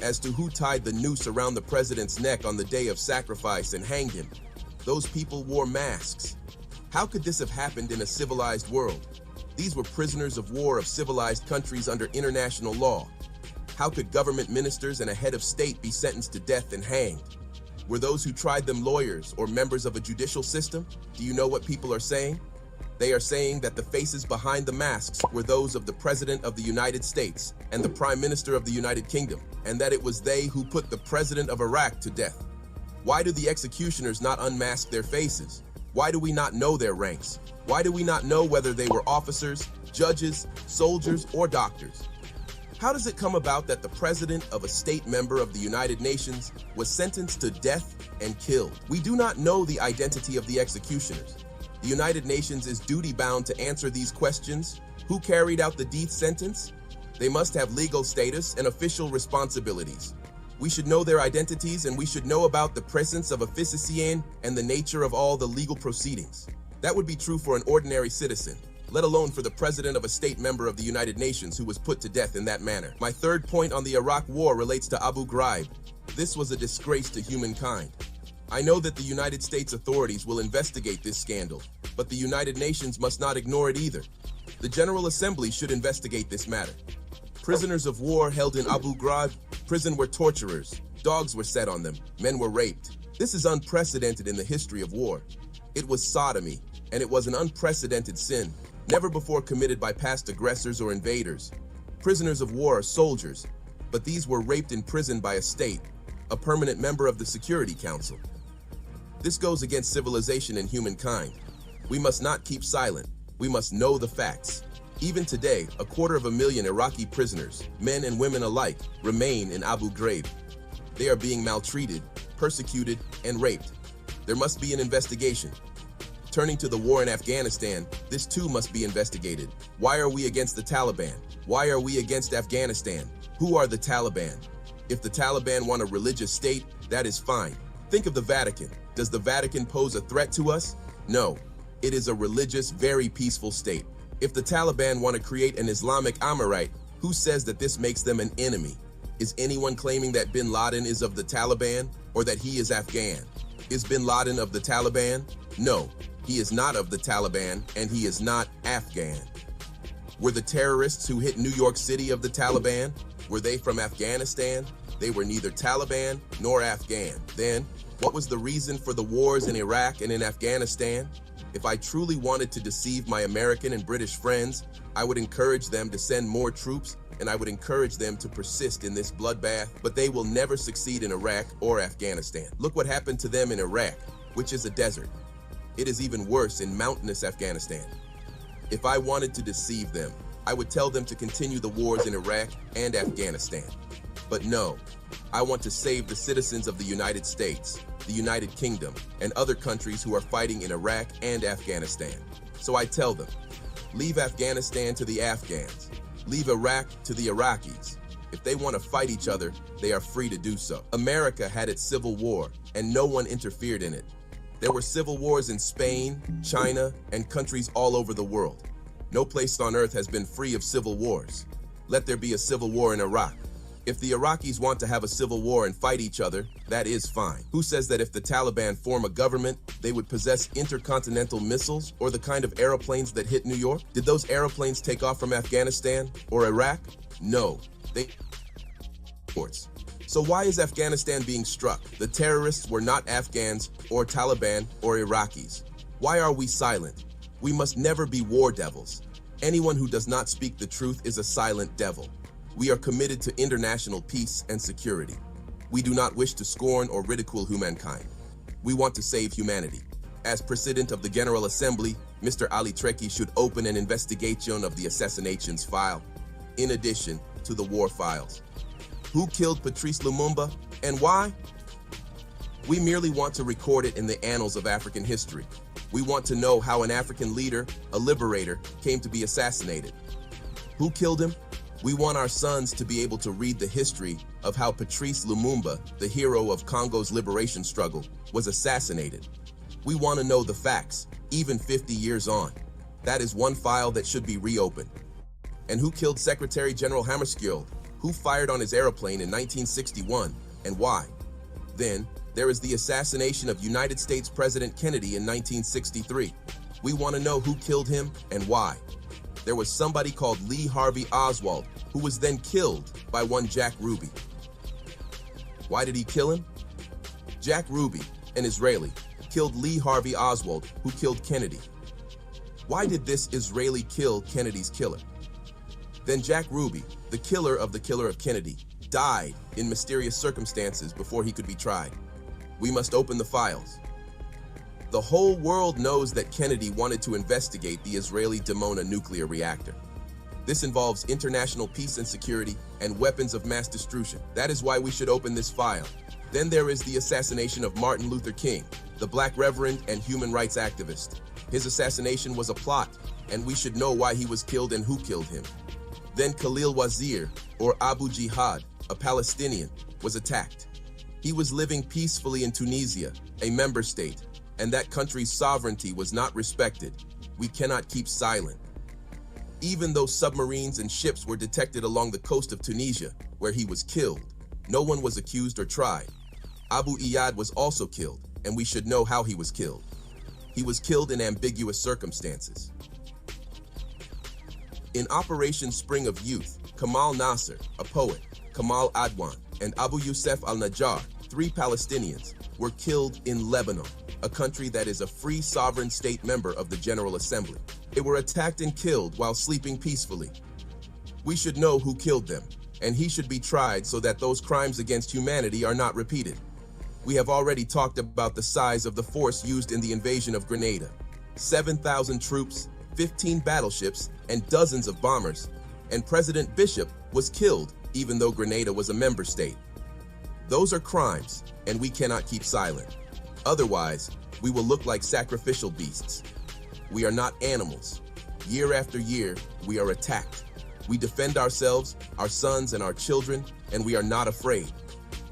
As to who tied the noose around the president's neck on the day of sacrifice and hanged him, those people wore masks. How could this have happened in a civilized world? These were prisoners of war of civilized countries under international law. How could government ministers and a head of state be sentenced to death and hanged? Were those who tried them lawyers or members of a judicial system? Do you know what people are saying? They are saying that the faces behind the masks were those of the President of the United States and the Prime Minister of the United Kingdom, and that it was they who put the President of Iraq to death. Why do the executioners not unmask their faces? Why do we not know their ranks? Why do we not know whether they were officers, judges, soldiers, or doctors? How does it come about that the president of a state member of the United Nations was sentenced to death and killed? We do not know the identity of the executioners. The United Nations is duty-bound to answer these questions. Who carried out the death sentence? They must have legal status and official responsibilities. We should know their identities, and we should know about the presence of a physician and the nature of all the legal proceedings. That would be true for an ordinary citizen, let alone for the president of a state member of the United Nations who was put to death in that manner. My third point on the Iraq War relates to Abu Ghraib. This was a disgrace to humankind. I know that the United States authorities will investigate this scandal, but the United Nations must not ignore it either. The General Assembly should investigate this matter. Prisoners of war held in Abu Ghraib prison were torturers. Dogs were set on them. Men were raped. This is unprecedented in the history of war. It was sodomy, and it was an unprecedented sin, never before committed by past aggressors or invaders. Prisoners of war are soldiers, but these were raped in prison by a state, a permanent member of the Security Council. This goes against civilization and humankind. We must not keep silent. We must know the facts. Even today, 250,000 Iraqi prisoners, men and women alike, remain in Abu Ghraib. They are being maltreated, persecuted, and raped. There must be an investigation. Turning to the war in Afghanistan, this too must be investigated. Why are we against the Taliban? Why are we against Afghanistan? Who are the Taliban? If the Taliban want a religious state, that is fine. Think of the Vatican. Does the Vatican pose a threat to us? No. It is a religious, very peaceful state. If the Taliban want to create an Islamic Emirate, who says that this makes them an enemy? Is anyone claiming that bin Laden is of the Taliban or that he is Afghan? Is bin Laden of the Taliban? No, he is not of the Taliban and he is not Afghan. Were the terrorists who hit New York City of the Taliban? Were they from Afghanistan? They were neither Taliban nor Afghan. Then, what was the reason for the wars in Iraq and in Afghanistan? If I truly wanted to deceive my American and British friends, I would encourage them to send more troops and I would encourage them to persist in this bloodbath, but they will never succeed in Iraq or Afghanistan. Look what happened to them in Iraq, which is a desert. It is even worse in mountainous Afghanistan. If I wanted to deceive them, I would tell them to continue the wars in Iraq and Afghanistan. But no, I want to save the citizens of the United States, the United Kingdom, and other countries who are fighting in Iraq and Afghanistan. So I tell them, leave Afghanistan to the Afghans, leave Iraq to the Iraqis. If they want to fight each other, they are free to do so. America had its civil war, and no one interfered in it. There were civil wars in Spain, China, and countries all over the world. No place on earth has been free of civil wars. Let there be a civil war in Iraq. If the Iraqis want to have a civil war and fight each other, that is fine. Who says that if the Taliban form a government, they would possess intercontinental missiles or the kind of airplanes that hit New York? Did those airplanes take off from Afghanistan or Iraq? No, they So why is Afghanistan being struck? The terrorists were not Afghans or Taliban or Iraqis. Why are we silent? We must never be war devils. Anyone who does not speak the truth is a silent devil. We are committed to international peace and security. We do not wish to scorn or ridicule humankind. We want to save humanity. As President of the General Assembly, Mr. Ali Treki should open an investigation of the assassinations file, in addition to the war files. Who killed Patrice Lumumba and why? We merely want to record it in the annals of African history. We want to know how an African leader, a liberator, came to be assassinated. Who killed him? We want our sons to be able to read the history of how Patrice Lumumba, the hero of Congo's liberation struggle, was assassinated. We want to know the facts, even 50 years on. That is one file that should be reopened. And who killed Secretary General Hammarskjöld? Who fired on his airplane in 1961 and why? Then, there is the assassination of United States President Kennedy in 1963. We want to know who killed him and why. There was somebody called Lee Harvey Oswald, who was then killed by one Jack Ruby. Why did he kill him? Jack Ruby, an Israeli, killed Lee Harvey Oswald, who killed Kennedy. Why did this Israeli kill Kennedy's killer? Then Jack Ruby, the killer of Kennedy, died in mysterious circumstances before he could be tried. We must open the files. The whole world knows that Kennedy wanted to investigate the Israeli Dimona nuclear reactor. This involves international peace and security and weapons of mass destruction. That is why we should open this file. Then there is the assassination of Martin Luther King, the Black Reverend and human rights activist. His assassination was a plot, and we should know why he was killed and who killed him. Then Khalil Wazir, or Abu Jihad, a Palestinian, was attacked. He was living peacefully in Tunisia, a member state, and that country's sovereignty was not respected. We cannot keep silent. Even though submarines and ships were detected along the coast of Tunisia, where he was killed, no one was accused or tried. Abu Iyad was also killed, and we should know how he was killed. He was killed in ambiguous circumstances. In Operation Spring of Youth, Kamal Nasser, a poet, Kamal Adwan, and Abu Yusuf al-Najjar, 3 Palestinians were killed in Lebanon, a country that is a free sovereign state member of the General Assembly. They were attacked and killed while sleeping peacefully. We should know who killed them, and he should be tried so that those crimes against humanity are not repeated. We have already talked about the size of the force used in the invasion of Grenada. 7,000 troops, 15 battleships, and dozens of bombers. And President Bishop was killed, even though Grenada was a member state. Those are crimes, and we cannot keep silent. Otherwise, we will look like sacrificial beasts. We are not animals. Year after year, we are attacked. We defend ourselves, our sons, and our children, and we are not afraid.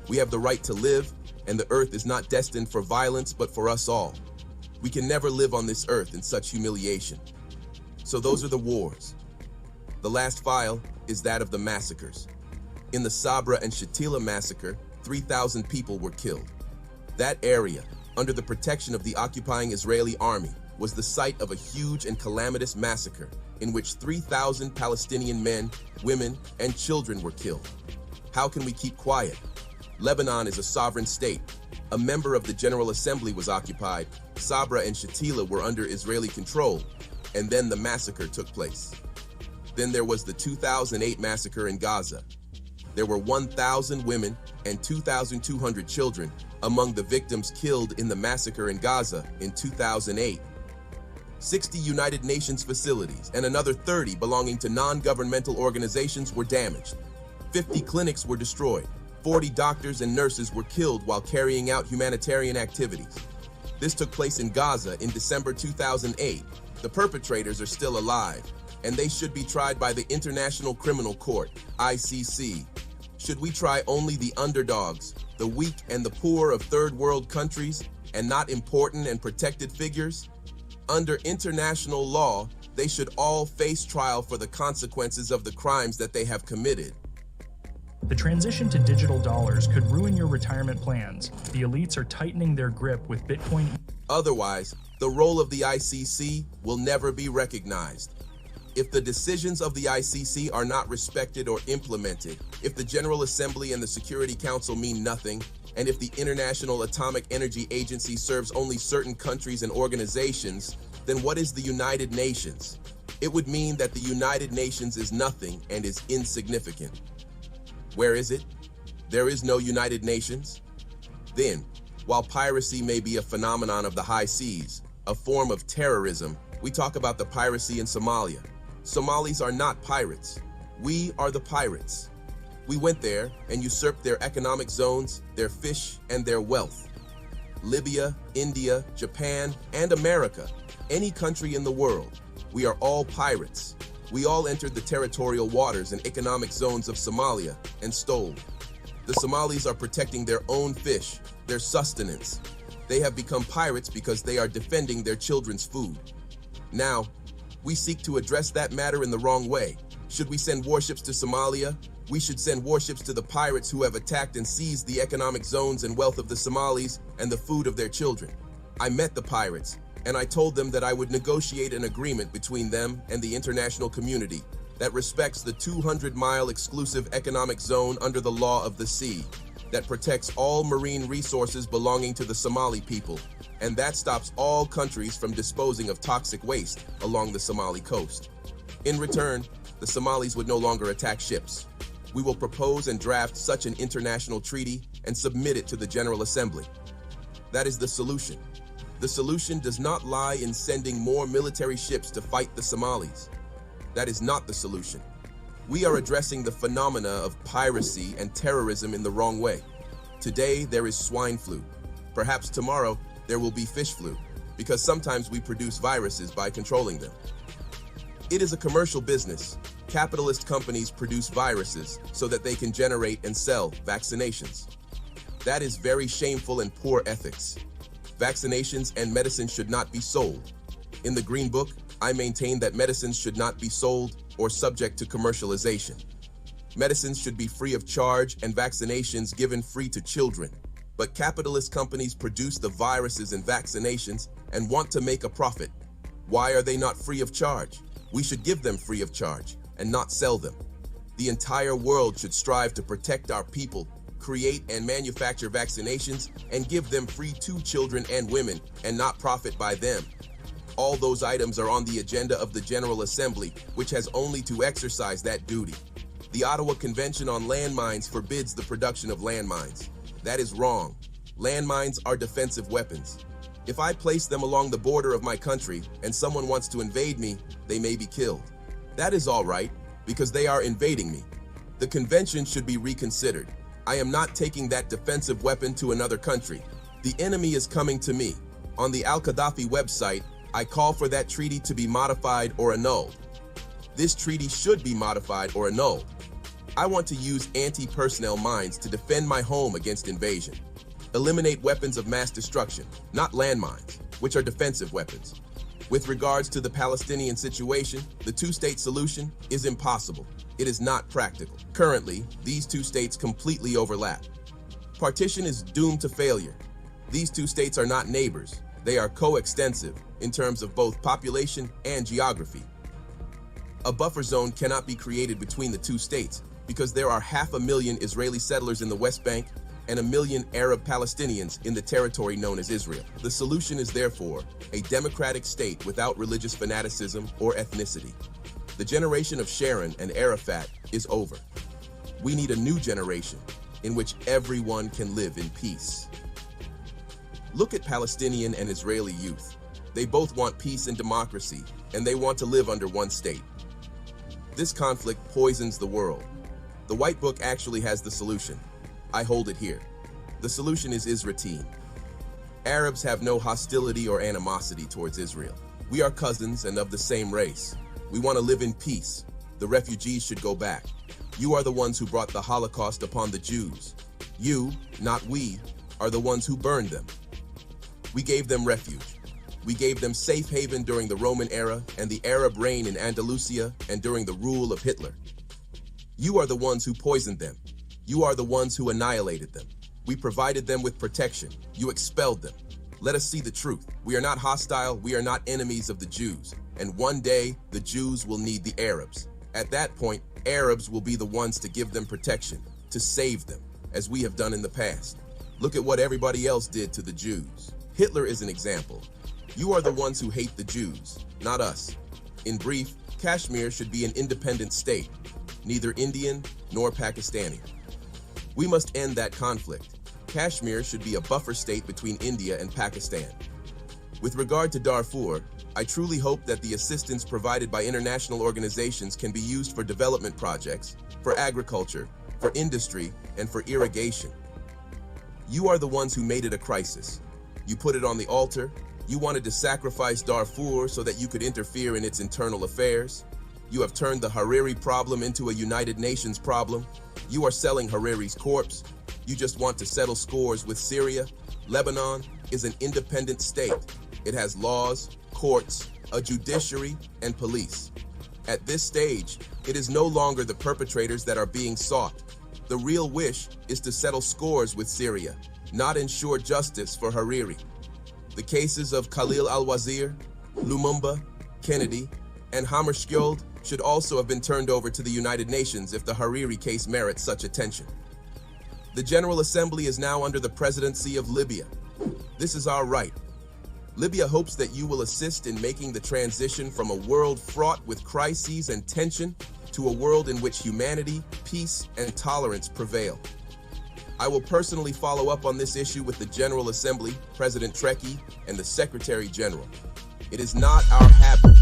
We have the right to live, and the earth is not destined for violence, but for us all. We can never live on this earth in such humiliation. So those are the wars. The last file is that of the massacres. In the Sabra and Shatila massacre, 3,000 people were killed. That area, under the protection of the occupying Israeli army, was the site of a huge and calamitous massacre in which 3,000 Palestinian men, women, and children were killed. How can we keep quiet? Lebanon is a sovereign state. A member of the General Assembly was occupied, Sabra and Shatila were under Israeli control, and then the massacre took place. Then there was the 2008 massacre in Gaza. There were 1,000 women and 2,200 children among the victims killed in the massacre in Gaza in 2008. 60 United Nations facilities and another 30 belonging to non-governmental organizations were damaged. 50 clinics were destroyed. 40 doctors and nurses were killed while carrying out humanitarian activities. This took place in Gaza in December 2008. The perpetrators are still alive, and they should be tried by the International Criminal Court, ICC. Should we try only the underdogs, the weak and the poor of third world countries, and not important and protected figures? Under international law, they should all face trial for the consequences of the crimes that they have committed. The transition to digital dollars could ruin your retirement plans. The elites are tightening their grip with Bitcoin. Otherwise, the role of the ICC will never be recognized. If the decisions of the ICC are not respected or implemented, if the General Assembly and the Security Council mean nothing, and if the International Atomic Energy Agency serves only certain countries and organizations, then what is the United Nations? It would mean that the United Nations is nothing and is insignificant. Where is it? There is no United Nations. Then, while piracy may be a phenomenon of the high seas, a form of terrorism, we talk about the piracy in Somalia. Somalis are not pirates. We are the pirates. We went there and usurped their economic zones, their fish, and their wealth. Libya, India, Japan, and America, any country in the world, we are all pirates. We all entered the territorial waters and economic zones of Somalia and stole. The Somalis are protecting their own fish, their sustenance. They have become pirates because they are defending their children's food. Now, we seek to address that matter in the wrong way. Should we send warships to Somalia? We should send warships to the pirates who have attacked and seized the economic zones and wealth of the Somalis and the food of their children. I met the pirates, and I told them that I would negotiate an agreement between them and the international community that respects the 200-mile exclusive economic zone under the law of the sea, that protects all marine resources belonging to the Somali people, and that stops all countries from disposing of toxic waste along the Somali coast. In return, the Somalis would no longer attack ships. We will propose and draft such an international treaty and submit it to the General Assembly. That is the solution. The solution does not lie in sending more military ships to fight the Somalis. That is not the solution. We are addressing the phenomena of piracy and terrorism in the wrong way. Today, there is swine flu. Perhaps tomorrow, there will be fish flu, because sometimes we produce viruses by controlling them. It is a commercial business. Capitalist companies produce viruses so that they can generate and sell vaccinations. That is very shameful and poor ethics. Vaccinations and medicine should not be sold. In the Green Book, I maintain that medicines should not be sold or subject to commercialization. Medicines should be free of charge and vaccinations given free to children. But capitalist companies produce the viruses and vaccinations and want to make a profit. Why are they not free of charge? We should give them free of charge and not sell them. The entire world should strive to protect our people create and manufacture vaccinations, and give them free to children and women, and not profit by them. All those items are on the agenda of the General Assembly, which has only to exercise that duty. The Ottawa Convention on Landmines forbids the production of landmines. That is wrong. Landmines are defensive weapons. If I place them along the border of my country and someone wants to invade me, they may be killed. That is all right, because they are invading me. The convention should be reconsidered. I am not taking that defensive weapon to another country. The enemy is coming to me. On the Gaddafi website, I call for that treaty to be modified or annulled. This treaty should be modified or annulled. I want to use anti-personnel mines to defend my home against invasion. Eliminate weapons of mass destruction, not landmines, which are defensive weapons. With regards to the Palestinian situation, the two-state solution is impossible. It is not practical. Currently, these two states completely overlap. Partition is doomed to failure. These two states are not neighbors. They are coextensive in terms of both population and geography. A buffer zone cannot be created between the two states because there are 500,000 Israeli settlers in the West Bank and 1 million Arab Palestinians in the territory known as Israel. The solution is therefore a democratic state without religious fanaticism or ethnicity. The generation of Sharon and Arafat is over. We need a new generation in which everyone can live in peace. Look at Palestinian and Israeli youth. They both want peace and democracy, and they want to live under one state. This conflict poisons the world. The White Book actually has the solution. I hold it here. The solution is Israel. Arabs have no hostility or animosity towards Israel. We are cousins and of the same race. We want to live in peace. The refugees should go back. You are the ones who brought the Holocaust upon the Jews. You, not we, are the ones who burned them. We gave them refuge. We gave them safe haven during the Roman era and the Arab reign in Andalusia and during the rule of Hitler. You are the ones who poisoned them. You are the ones who annihilated them. We provided them with protection. You expelled them. Let us see the truth. We are not hostile. We are not enemies of the Jews. And one day, the Jews will need the Arabs. At that point, Arabs will be the ones to give them protection, to save them, as we have done in the past. Look at what everybody else did to the Jews. Hitler is an example. You are the ones who hate the Jews, not us. In brief, Kashmir should be an independent state, neither Indian nor Pakistani. We must end that conflict. Kashmir should be a buffer state between India and Pakistan. With regard to Darfur, I truly hope that the assistance provided by international organizations can be used for development projects, for agriculture, for industry, and for irrigation. You are the ones who made it a crisis. You put it on the altar. You wanted to sacrifice Darfur so that you could interfere in its internal affairs. You have turned the Hariri problem into a United Nations problem. You are selling Hariri's corpse. You just want to settle scores with Syria. Lebanon is an independent state. It has laws, courts, a judiciary, and police. At this stage, it is no longer the perpetrators that are being sought. The real wish is to settle scores with Syria, not ensure justice for Hariri. The cases of Khalil al-Wazir, Lumumba, Kennedy, and Hammarskjöld should also have been turned over to the United Nations if the Hariri case merits such attention. The General Assembly is now under the presidency of Libya. This is our right. Libya hopes that you will assist in making the transition from a world fraught with crises and tension to a world in which humanity, peace, and tolerance prevail. I will personally follow up on this issue with the General Assembly, President Trekkie, and the Secretary General. It is not our habit